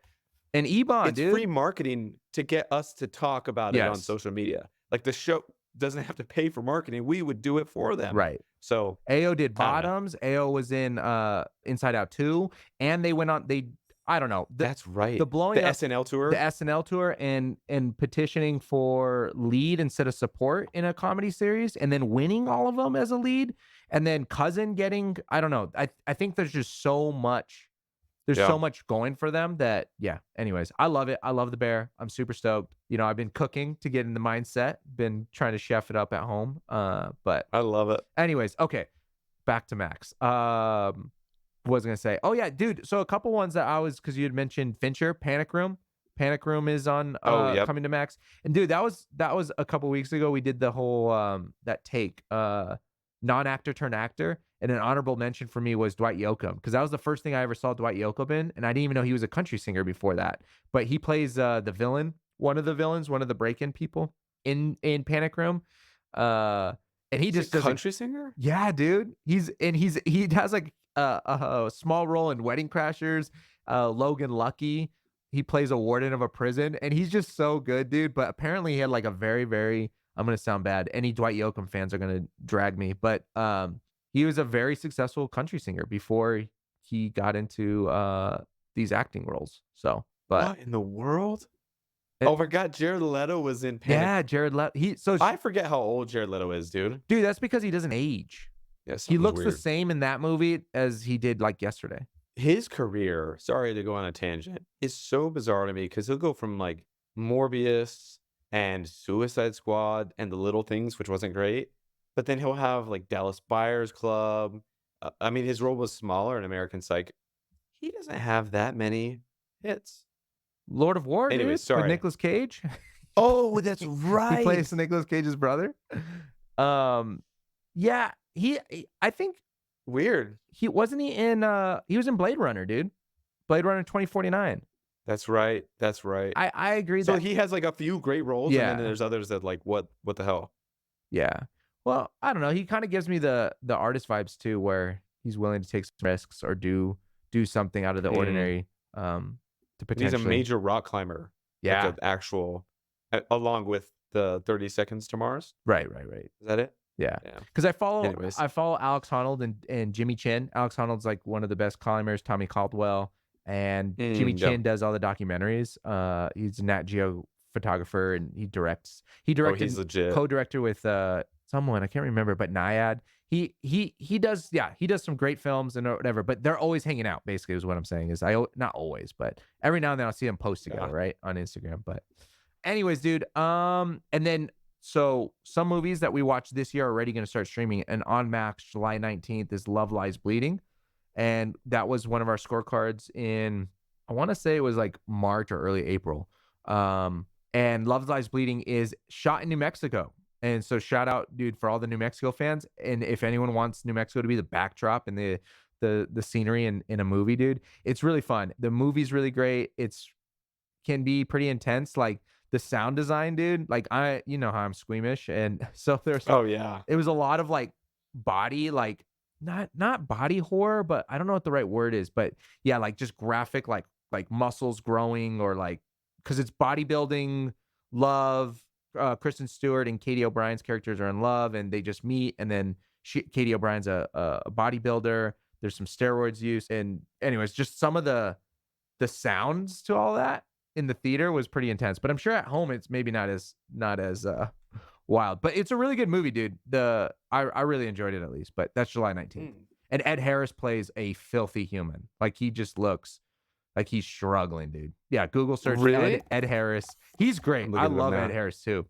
And Ebon, it's free marketing to get us to talk about it on social media. Like, the show doesn't have to pay for marketing. We would do it for them. So AO did Bottoms. AO was in Inside Out 2, and they went on. I don't know. That's right. The blowing The up SNL tour. the SNL tour and petitioning for lead instead of support in a comedy series, and then winning all of them as a lead, and then Cousin getting, I don't know. I think there's just so much. There's so much going for them that, yeah. Anyways, I love it. I love The Bear. I'm super stoked. You know, I've been cooking to get in the mindset. Been trying to chef it up at home. But I love it. anyways, okay. Back to Max. Was gonna say, oh yeah, dude. So a couple ones that I was, because you had mentioned Fincher, Panic Room. Panic Room is on coming to Max. And dude, that was a couple weeks ago. We did the whole that take non-actor turned actor. And an honorable mention for me was Dwight Yoakam, because that was the first thing I ever saw Dwight Yoakam in, and I didn't even know he was a country singer before that. But he plays the villain, one of the villains, one of the break-in people in Panic Room. And he just does country singer. Yeah, dude. He has like a small role in Wedding Crashers, Logan Lucky. He plays a warden of a prison, and he's just so good, dude. But apparently he had like a very, very, I'm gonna sound bad. Any Dwight Yoakam fans are gonna drag me, but he was a very successful country singer before he got into these acting roles. So, but what in the world? Oh, I forgot Jared Leto was in Panic. Yeah, Jared Leto. I forget how old Jared Leto is, dude. Dude, that's because he doesn't age. Yeah, he looks weird. the same in that movie as he did like yesterday. His career, sorry to go on a tangent, is so bizarre to me, because he'll go from like Morbius and Suicide Squad and The Little Things, which wasn't great, but then he'll have like Dallas Buyers Club. I mean, his role was smaller in American Psych. He doesn't have that many hits. Lord of War, Anyway, dude, sorry. with Nicolas Cage. Oh, that's right. He plays Nicolas Cage's brother. Yeah, I think weird. He was in Blade Runner, dude. Blade Runner 2049. That's right. That's right. I agree. So he has like a few great roles, Yeah. and then there's others that like what the hell? Yeah. Well, I don't know. He kind of gives me the artist vibes too, where he's willing to take some risks or do something out of the ordinary. To potentially. He's a major rock climber. Yeah. Like an actual, along with the 30 Seconds to Mars. Right. Is that it? Yeah. Because I follow Alex Honnold and Jimmy Chin. Alex Honnold's like one of the best climbers. Tommy Caldwell, and Jimmy Chin does all the documentaries. He's a Nat Geo photographer, and he directs. He directed. He's legit. Co-director with someone I can't remember, but Naiad. He does. Yeah, he does some great films and whatever. But they're always hanging out. Basically, is what I'm saying. Is not always, but every now and then I'll see them post together, right, on Instagram. But anyways, dude. And then. So some movies that we watched this year are already going to start streaming, and on Max July 19th is Love Lies Bleeding. And that was one of our scorecards in, I want to say it was like March or early April. And Love Lies Bleeding is shot in New Mexico. And so shout out, dude, for all the New Mexico fans. And if anyone wants New Mexico to be the backdrop and the scenery in a movie, dude, it's really fun. The movie's really great. It's can be pretty intense. Like, the sound design, dude, like you know how I'm squeamish, and so there's it was a lot of like body, like not body horror, but I don't know what the right word is, but yeah, like just graphic, like muscles growing, or like, because it's bodybuilding, love. Kristen Stewart and Katie O'Brien's characters are in love, and they just meet, and then Katie O'Brien's a bodybuilder. There's some steroids use, and anyways, just some of the sounds to all that in the theater was pretty intense, but I'm sure at home it's maybe not as wild. But it's a really good movie, dude. I really enjoyed it, at least. But that's July 19th. And Ed Harris plays a filthy human. Like, he just looks like he's struggling, dude. Yeah, Google search Ed Harris. He's great. I love Ed Harris too.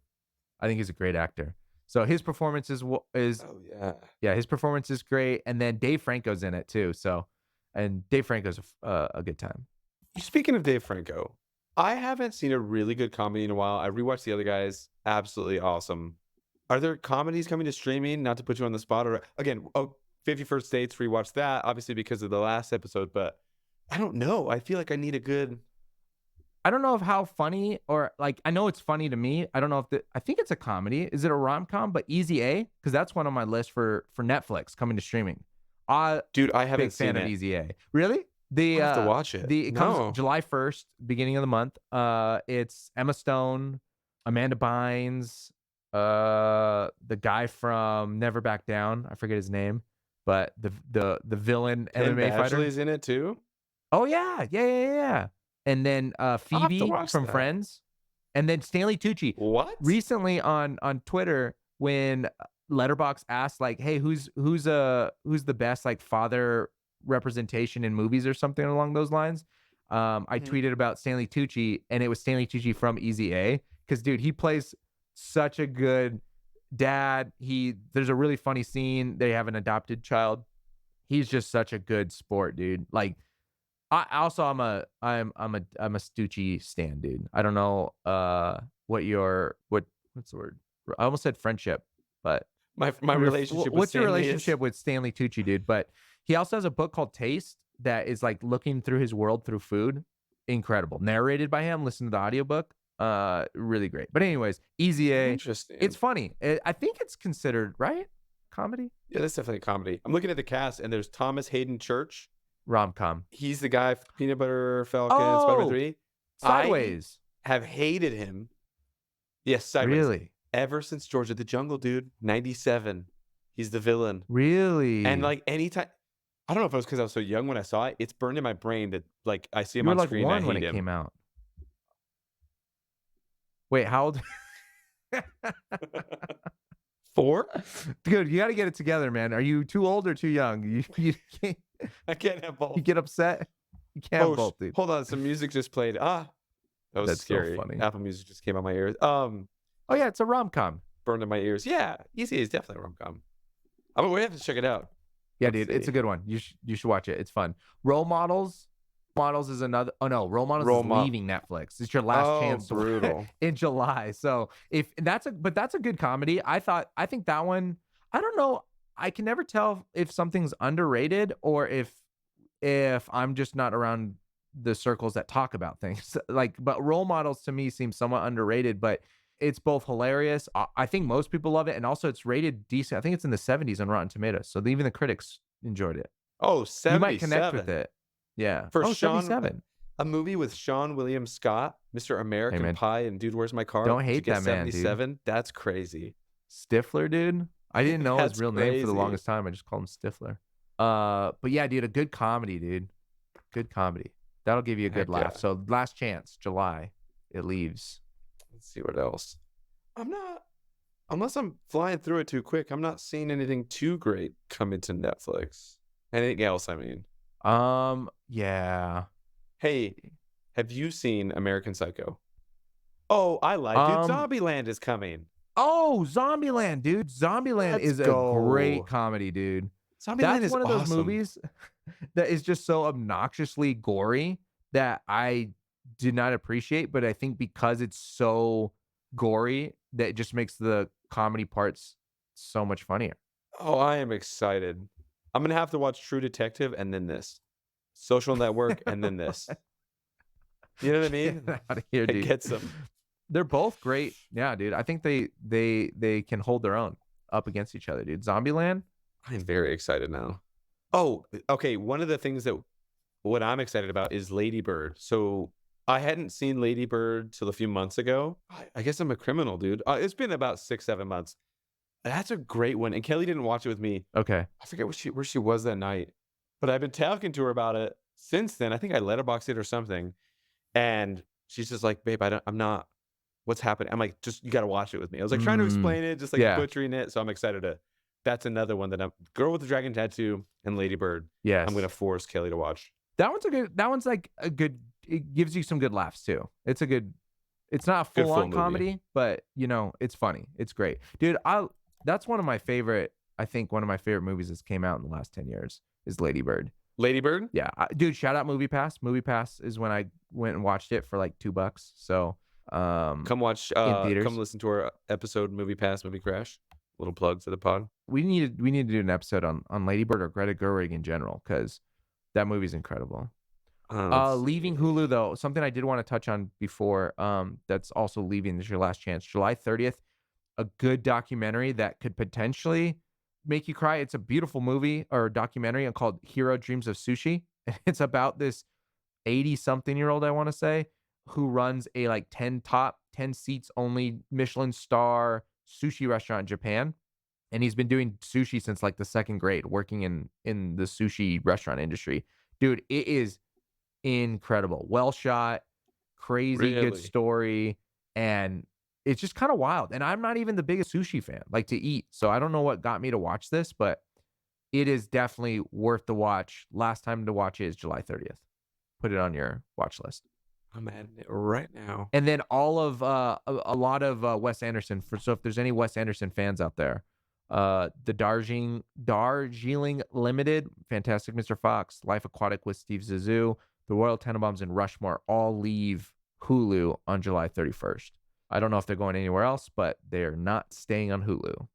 I think he's a great actor. So his performance is his performance is great. And then Dave Franco's in it too. So, and Dave Franco's a good time. Speaking of Dave Franco, I haven't seen a really good comedy in a while. I rewatched The Other Guys. Absolutely awesome. Are there comedies coming to streaming? Not to put you on the spot, or again, 50 First Dates, rewatch that, obviously because of the last episode, but I don't know. I feel like I need a good. I don't know if how funny, or like, I know it's funny to me. I don't know if I think it's a comedy. Is it a rom-com? But Easy A, because that's one on my list for Netflix coming to streaming. Dude, I haven't seen fan of Easy A. Really? I have to watch it. It comes July 1st, beginning of the month. It's Emma Stone, Amanda Bynes, the guy from Never Back Down. I forget his name, but the villain Penn MMA fighter is in it too. Oh yeah. And then I'll have to Phoebe watch from that. Friends, and then Stanley Tucci. What? Recently on Twitter, when Letterbox asked like, "Hey, who's the best like father representation in movies or something along those lines?" I Mhm. tweeted about Stanley Tucci, and it was Stanley Tucci from Easy A, because dude, he plays such a good dad. There's a really funny scene. They have an adopted child. He's just such a good sport, dude. Like, I'm a Stucci stan, dude. I don't know what's the word? I almost said friendship, but My relationship with what's your Stanley is relationship with Stanley Tucci, dude? But he also has a book called Taste that is like looking through his world through food. Incredible. Narrated by him. Listen to the audiobook. Really great. But anyways, Easy A. interesting. It's funny. I think it's considered, right? Comedy? Yeah, that's definitely a comedy. I'm looking at the cast, and there's Thomas Hayden Church. Rom-com. He's the guy, Peanut Butter Falcon, Spider-Man Oh, 3. Sideways. I have hated him. Yes, Sideways. Really? Ever since George of the Jungle, dude. 97. He's the villain. Really? And like anytime, I don't know if it was because I was so young when I saw it. It's burned in my brain that like I see him you were on like screen. I one when hate it him. came out. Wait, how old? 4? Dude, you got to get it together, man. Are you too old or too young? You can't, I can't have both. you get upset. You can't have both, dude. Hold on, some music just played. That was That's so scary. funny. Apple Music just came on my ears. Oh yeah, it's a rom-com. Burned in my ears. Yeah, Easy is definitely a rom-com. We have to check it out. Yeah, Let's dude, it's see. a good one. You should watch it. It's fun. Role Models. Models is another. Oh no, Role Models is leaving Netflix. It's your last chance to brutal. in July. So that's a good comedy. I think that one. I don't know. I can never tell if something's underrated or if I'm just not around the circles that talk about things. Like, but Role Models to me seems somewhat underrated, but it's both hilarious. I think most people love it, and also it's rated decent. I think it's in the 70s on Rotten Tomatoes, so even the critics enjoyed it. Oh, You 77. might connect with it. Yeah. For 77. A movie with Sean William Scott, Mr. American man. Pie, and Dude, Where's My Car? Don't to hate get that man, dude. 77. That's crazy. Stifler, dude. I didn't know his That's real name for the crazy. longest time. I just called him Stifler. But yeah, dude, a good comedy, dude. Good comedy. That'll give you a good Heck laugh. yeah. So last chance, July, it leaves. Let's see what else. Unless I'm flying through it too quick, I'm not seeing anything too great coming to Netflix. Anything else, I mean. Yeah. Hey, have you seen American Psycho? Oh, I lied, dude. Zombieland is coming. Oh, Zombieland, dude. Zombieland Let's is go. a great comedy, dude. Zombieland That's is one of those awesome. movies that is just so obnoxiously gory that I did not appreciate, but I think because it's so gory that it just makes the comedy parts so much funnier. Oh, I am excited. I'm gonna have to watch True Detective and then this. Social Network and then this. You know what I mean? Get out of here, It dude. gets them. They're both great. Yeah, dude. I think they can hold their own up against each other, dude. Zombieland. I'm very excited now. Oh, okay. One of the things that what I'm excited about is Lady Bird. So I hadn't seen Lady Bird till a few months ago. I guess I'm a criminal, dude. It's been about 6-7 months. That's a great one. And Kelly didn't watch it with me. Okay. I forget where she was that night, but I've been talking to her about it since then. I think I letterboxed it or something, and she's just like, "Babe, I'm not. What's happening?" I'm like, "Just you got to watch it with me." I was like trying to explain it, just like Yeah. butchering it. So I'm excited to. That's another one that I'm Girl with the Dragon Tattoo and Lady Bird. Yes. I'm gonna force Kelly to watch. That one's like a good. It gives you some good laughs too. It's a good. It's not a full on comedy, but you know it's funny. It's great, dude. That's one of my favorite. I think one of my favorite movies that's came out in the last 10 years is Lady Bird. Lady Bird? Yeah, dude. Shout out Movie Pass. Movie Pass is when I went and watched it for like $2. So come watch. in theaters. Come listen to our episode Movie Pass, Movie Crash. Little plug for the pod. We need to do an episode on Lady Bird or Greta Gerwig in general because that movie's incredible. Leaving Hulu though, something I did want to touch on before. That's also leaving. This is your last chance, July 30th. A good documentary that could potentially make you cry. It's a beautiful movie or documentary called Hero Dreams of Sushi. It's about this 80-something-year-old, I want to say, who runs a like 10 seats only Michelin star sushi restaurant in Japan. And he's been doing sushi since like the second grade, working in the sushi restaurant industry. Dude, it is incredible. Well shot, crazy good Really? story, and it's just kind of wild. And I'm not even the biggest sushi fan, like to eat. So I don't know what got me to watch this, but it is definitely worth the watch. Last time to watch it is July 30th. Put it on your watch list. I'm adding it right now. And then all of a lot of Wes Anderson. So if there's any Wes Anderson fans out there, the Darjeeling Limited, Fantastic Mr. Fox, Life Aquatic with Steve Zissou, The Royal Tenenbaums, and Rushmore all leave Hulu on July 31st. I don't know if they're going anywhere else, but they're not staying on Hulu.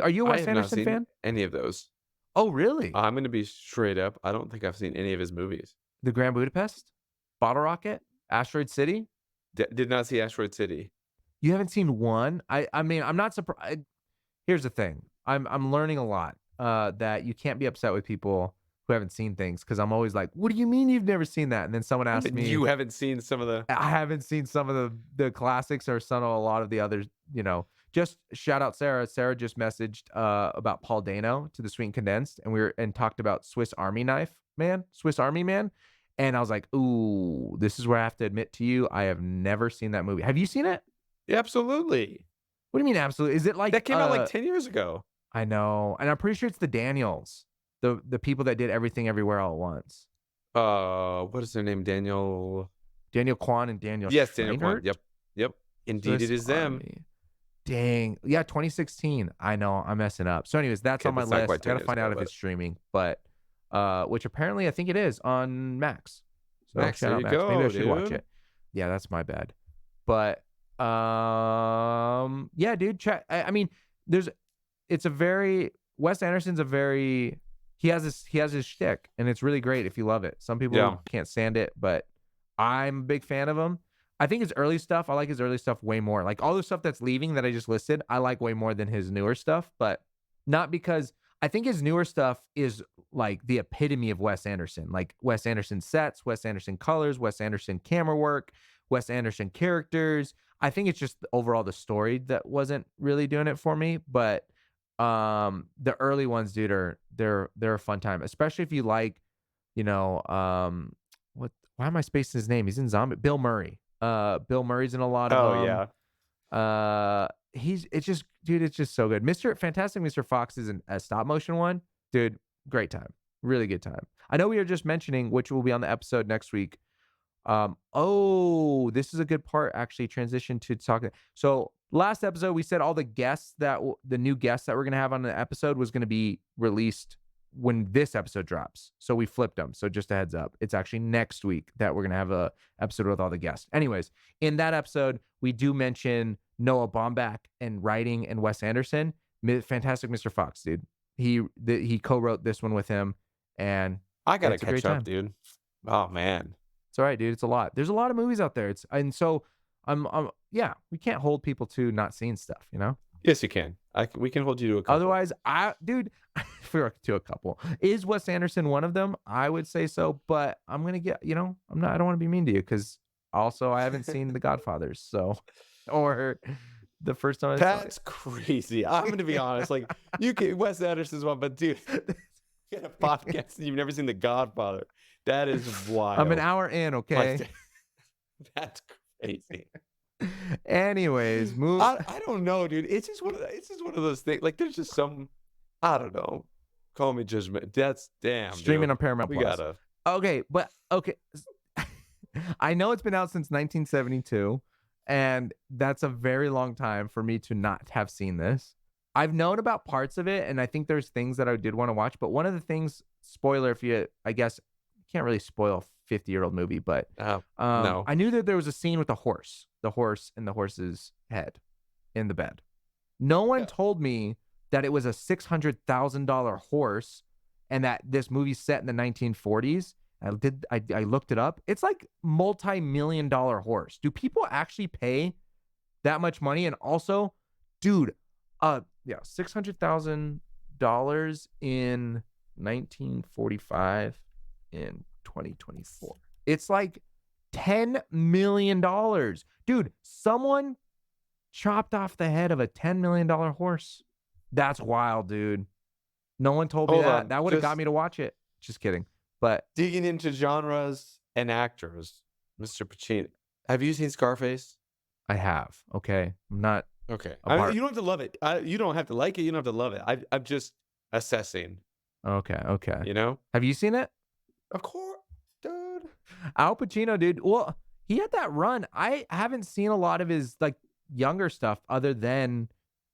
Are you a I Wes have not Anderson seen fan? any of those. Oh, really? I'm going to be straight up. I don't think I've seen any of his movies. The Grand Budapest, Bottle Rocket, Asteroid City. Did not see Asteroid City. You haven't seen one? I mean, I'm not surprised. Here's the thing. I'm learning a lot that you can't be upset with people who haven't seen things, because I'm always like, what do you mean you've never seen that? And then someone asks me, You haven't seen some of the... I haven't seen some of the classics or some of a lot of the others, you know. Just shout out Sarah. Sarah just messaged about Paul Dano to the Sweet and Condensed, and talked about Swiss Army Man. And I was like, ooh, this is where I have to admit to you, I have never seen that movie. Have you seen it? Yeah, absolutely. What do you mean absolutely? Is it like That came out like 10 years ago. I know. And I'm pretty sure it's the Daniels, the people that did Everything Everywhere All at Once. What is their name? Daniel Kwan and Daniel Yes, Daniel Kwan. Scheinert? Yep. Indeed, Swiss it is them. Army. Dang. Yeah, 2016. I know. I'm messing up. So anyways, that's Okay, on my that's not list. quite 10 Gotta years find ago, out if but- it's streaming, but which apparently I think it is on Max. So Max, shout there out you Max. go, Maybe I should watch dude. it. Yeah, that's my bad. But yeah, dude, check. I mean, Wes Anderson's he has his shtick, and it's really great if you love it. Some people can't stand it, but I'm a big fan of him. I think his early stuff, I like his early stuff way more. Like all the stuff that's leaving that I just listed, I like way more than his newer stuff, but not because I think his newer stuff is like the epitome of Wes Anderson. Like Wes Anderson sets, Wes Anderson colors, Wes Anderson camera work, Wes Anderson characters. I think it's just overall the story that wasn't really doing it for me, but the early ones, dude, they're a fun time, especially if you like, you know, why am I spacing his name? He's in Zombie. Bill Murray. Bill Murray's in a lot of them. Yeah. It's just so good. Fantastic Mr. Fox is a stop motion one, dude. Great time, really good time. I know we were just mentioning, which will be on the episode next week. This is a good part. Actually, transition to talking. So last episode we said all the guests the new guests that we're gonna have on the episode was gonna be released when this episode drops. So we flipped them. So just a heads up, it's actually next week that we're gonna have a episode with all the guests. Anyways, in that episode we do mention Noah Baumbach and writing and Wes Anderson. Fantastic Mr. Fox, dude. He co-wrote this one with him, and I gotta it's a great catch up, time. dude. Oh man. It's all right, dude. It's a lot. There's a lot of movies out there. We can't hold people to not seeing stuff, you know? Yes, you can. We can hold you to a couple. Otherwise, if we were to a couple, is Wes Anderson one of them? I would say so, but I'm going to get, I don't want to be mean to you, because also I haven't seen The Godfathers, so, or the first time I saw it. That's crazy. I'm going to be honest. Like, Wes Anderson's one, but dude, you got a podcast and you've never seen The Godfather. That is wild. I'm an hour in, okay? That's crazy. Anyways, move. I don't know, dude. It's just one of those things. Like, there's just some, I don't know. Call me judgment. That's damn. Streaming dude. on Paramount We Plus. gotta. Okay. I know it's been out since 1972, and that's a very long time for me to not have seen this. I've known about parts of it, and I think there's things that I did want to watch. But one of the things, spoiler, I guess, can't really spoil a 50-year-old movie, but No. I knew that there was a scene with the horse and the horse's head in the bed. No one told me that it was a $600,000 horse, and that this movie's set in the 1940s. I looked it up. It's like multi-million-dollar horse. Do people actually pay that much money? And also, dude, $600,000 in 1945 in 2024. It's like $10 million. Dude, someone chopped off the head of a $10 million horse. That's wild, dude. No one told me Hold that. on, That would have got just- me to watch it. Just kidding. But Digging into genres, and actors, Mr. Pacino. Have you seen Scarface? I have. Okay. I'm not Okay. a part. You don't have to love it. You don't have to like it. You don't have to love it. I'm just assessing, Okay. Okay. you know? Have you seen it? Of course, dude. Al Pacino, dude. Well, he had that run. I haven't seen a lot of his like younger stuff other than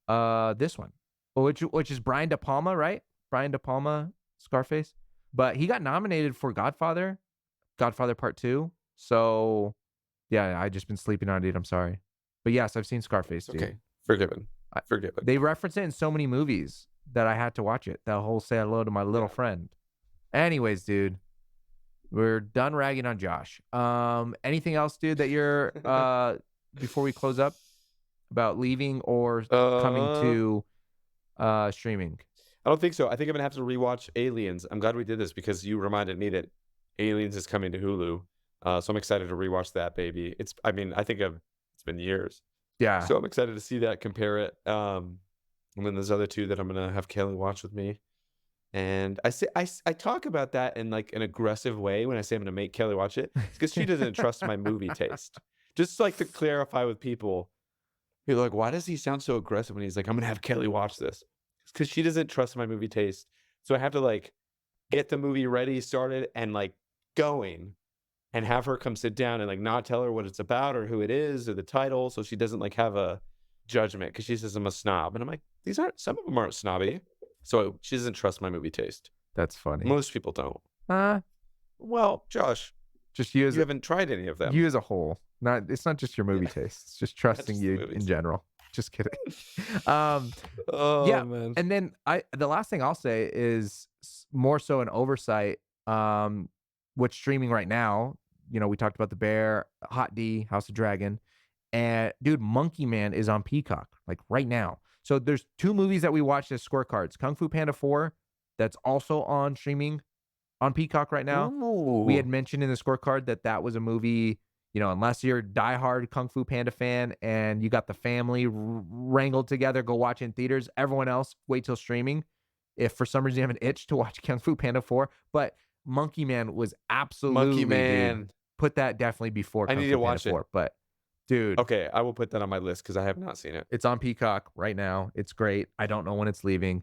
this one, which is Brian De Palma, right? Brian De Palma, Scarface. But he got nominated for Godfather Part 2. So yeah, I just been sleeping on it, dude. I'm sorry. But yes, I've seen Scarface, dude. Okay. Forgiven. Forgiven. They reference it in so many movies that I had to watch it. That whole "Say Hello to My Little Friend." Anyways, dude, we're done ragging on Josh. Anything else, dude, that you're before we close up about leaving or coming to streaming? I don't think so. I think I'm gonna have to rewatch Aliens. I'm glad we did this because you reminded me that Aliens is coming to Hulu. So I'm excited to rewatch that baby. It's been years. Yeah. So I'm excited to see that, compare it. And then there's other two that I'm gonna have Kelly watch with me. And I talk about that in like an aggressive way when I say I'm gonna make Kelly watch it. It's because she doesn't trust my movie taste. Just like to clarify with people, you're like, why does he sound so aggressive when he's like, I'm gonna have Kelly watch this? It's because she doesn't trust my movie taste. So I have to like get the movie ready, started, and like going, and have her come sit down and like not tell her what it's about or who it is or the title, so she doesn't like have a judgment because she says I'm a snob, and I'm like, some of them aren't snobby. So she doesn't trust my movie taste. That's funny. Most people don't. Well, Josh, just you haven't tried any of them. You as a whole. It's not just your movie taste. It's just trusting just you in general. Just kidding. Oh man. And then the last thing I'll say is more so an oversight. What's streaming right now? You know, we talked about The Bear, Hot D, House of Dragon, and dude, Monkey Man is on Peacock like right now. So there's two movies that we watched as scorecards. Kung Fu Panda 4, that's also on streaming on Peacock right now. Ooh. We had mentioned in the scorecard that was a movie, you know, unless you're a diehard Kung Fu Panda fan and you got the family wrangled together, go watch in theaters. Everyone else, wait till streaming. If for some reason you have an itch to watch Kung Fu Panda 4. But Monkey Man was absolutely, Monkey Man. Dude, put that definitely before Kung I need Fu to Panda watch 4. it. But dude. Okay, I will put that on my list because I have not seen it. It's on Peacock right now. It's great. I don't know when it's leaving.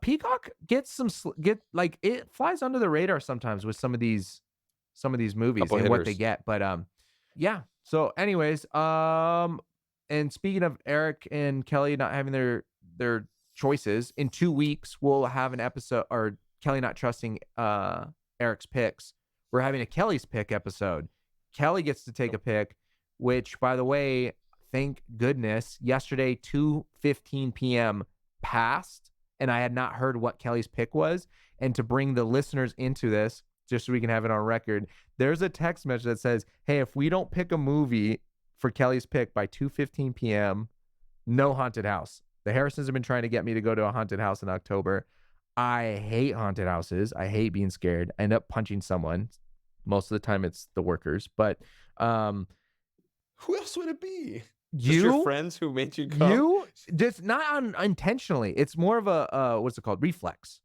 Peacock gets it flies under the radar sometimes with some of these movies Couple and hitters. what they get. But yeah. So anyways, and speaking of Eric and Kelly not having their choices, in 2 weeks we'll have an episode, or Kelly not trusting Eric's picks. We're having a Kelly's pick episode. Kelly gets to take a pick, which, by the way, thank goodness, yesterday 2:15 p.m. passed, and I had not heard what Kelly's pick was. And to bring the listeners into this, just so we can have it on record, there's a text message that says, hey, if we don't pick a movie for Kelly's pick by 2:15 p.m., no haunted house. The Harrisons have been trying to get me to go to a haunted house in October. I hate haunted houses. I hate being scared. I end up punching someone. Most of the time it's the workers, but who else would it be? You, just your friends who made you come? You just not intentionally. It's more of a what's it called? Reflex.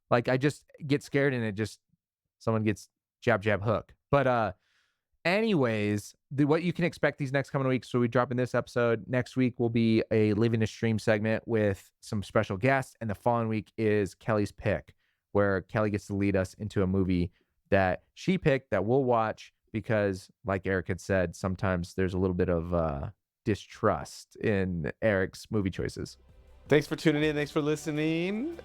Like I just get scared and someone gets jab hook. But anyways, what you can expect these next coming weeks. So we drop in this episode. Next week will be a Living to Stream segment with some special guests, and the following week is Kelly's pick, where Kelly gets to lead us into a movie that she picked that we'll watch because, like Eric had said, sometimes there's a little bit of distrust in Eric's movie choices. Thanks for tuning in. Thanks for listening.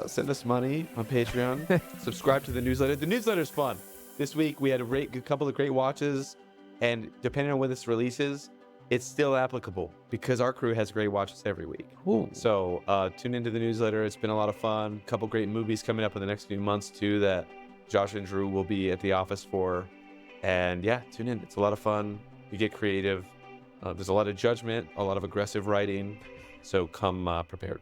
Send us money on Patreon. Subscribe to the newsletter. The newsletter is fun. This week we had a couple of great watches, and depending on when this releases, it's still applicable because our crew has great watches every week. Cool. So tune into the newsletter. It's been a lot of fun. A couple great movies coming up in the next few months too that Josh and Drew will be at the office for. And yeah, tune in. It's a lot of fun. You get creative. There's a lot of judgment, a lot of aggressive writing. So come prepared.